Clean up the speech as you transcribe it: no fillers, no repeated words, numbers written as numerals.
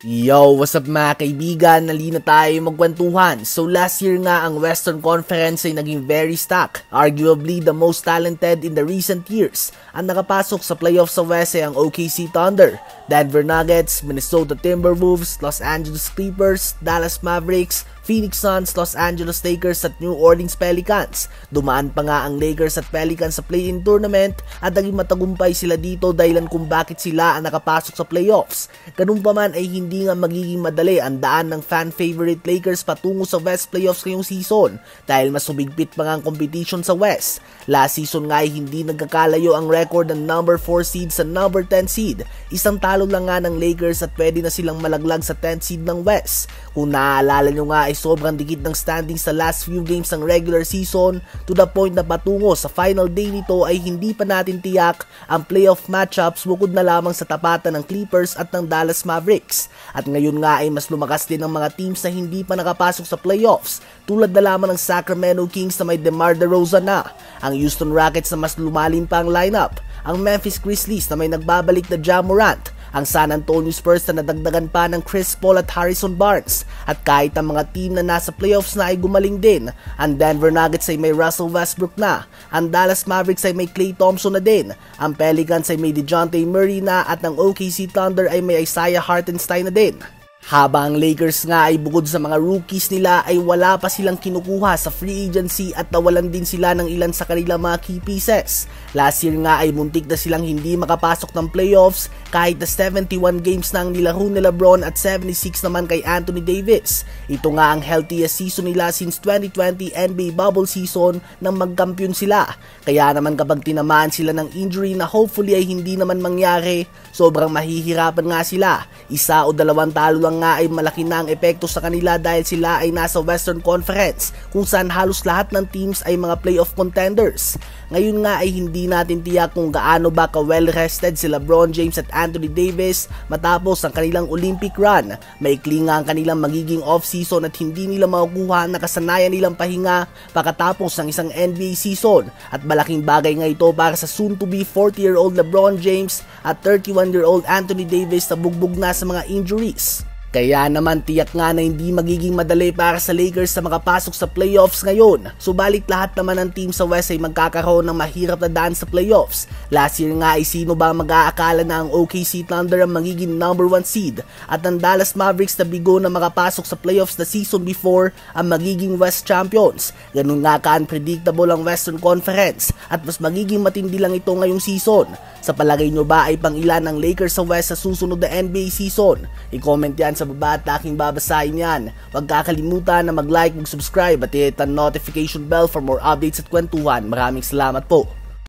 Yo, what's up mga kaibigan? Nalina tayo magkwentuhan. So last year nga ang Western Conference ay naging very stacked. Arguably the most talented in the recent years. Ang nakapasok sa playoffs sa West ay ang OKC Thunder, Denver Nuggets, Minnesota Timberwolves, Los Angeles Clippers, Dallas Mavericks, Phoenix Suns, Los Angeles Lakers at New Orleans Pelicans. Dumaan pa nga ang Lakers at Pelicans sa play-in tournament at naging matagumpay sila dito dahilan kung bakit sila ang nakapasok sa playoffs. Ganun pa man ay hindi nga magiging madali ang daan ng fan-favorite Lakers patungo sa West playoffs ngayong season dahil mas subigpit pa nga ang competition sa West. Last season nga ay hindi nagkakalayo ang record ng number 4 seed sa number 10 seed. Isang talo lang nga ng Lakers at pwede na silang malaglag sa 10th seed ng West. Kung naaalala nyo nga ay sobrang dikit ng standing sa last few games ng regular season to the point na patungo sa final day nito ay hindi pa natin tiyak ang playoff matchups bukod na lamang sa tapatan ng Clippers at ng Dallas Mavericks. At ngayon nga ay mas lumakas din ang mga teams na hindi pa nakapasok sa playoffs tulad na lamang ng Sacramento Kings na may DeMar DeRozan na, ang Houston Rockets na mas lumalim pa ang lineup, ang Memphis Grizzlies na may nagbabalik na Ja Morant, ang San Antonio Spurs na nadagdagan pa ng Chris Paul at Harrison Barnes, at kahit ang mga team na nasa playoffs na ay gumaling din, ang Denver Nuggets ay may Russell Westbrook na, ang Dallas Mavericks ay may Klay Thompson na din, ang Pelicans ay may DeJounte Murray na at ang OKC Thunder ay may Isaiah Hartenstein na din. Habang ang Lakers nga ay bukod sa mga rookies nila ay wala pa silang kinukuha sa free agency at nawalan din sila ng ilan sa kanilang mga key pieces. Last year nga ay muntik na silang hindi makapasok ng playoffs kahit na 71 games na ang nilaro ni LeBron at 76 naman kay Anthony Davis. Ito nga ang healthiest season nila since 2020 NBA bubble season nang magkampiyon sila. Kaya naman kapag tinamaan sila ng injury na hopefully ay hindi naman mangyari, sobrang mahihirapan nga sila. Isa o dalawang talo lang nga ay malaki na ang epekto sa kanila dahil sila ay nasa Western Conference kung saan halos lahat ng teams ay mga playoff contenders. Ngayon nga ay hindi natin tiyak kung gaano ba ka-well rested si LeBron James at Anthony Davis matapos ang kanilang Olympic run. Maikli nga ang kanilang magiging off-season at hindi nila makukuha ang nakasanayan nilang pahinga pagkatapos ng isang NBA season at malaking bagay nga ito para sa soon-to-be 40-year-old LeBron James at 31-year-old Anthony Davis na bugbog na sa mga injuries. Kaya naman tiyak nga na hindi magiging madali para sa Lakers na makapasok sa playoffs ngayon. Subalit lahat naman ng team sa West ay magkakaroon ng mahirap na daan sa playoffs. Last year nga ay sino ba mag-aakala na ang OKC Thunder ang magiging number 1 seed at ang Dallas Mavericks na bigo na makapasok sa playoffs na season before ang magiging West champions. Ganun nga ka-unpredictable ang Western Conference at mas magiging matindi lang ito ngayong season. Sa palagay nyo ba ay pang ilan ng Lakers sa West sa susunod na NBA season? I-comment yan sa baba at aking babasahin yan. Huwag kakalimutan na mag-like, mag-subscribe at hit ang notification bell for more updates at kwentuhan. Maraming salamat po.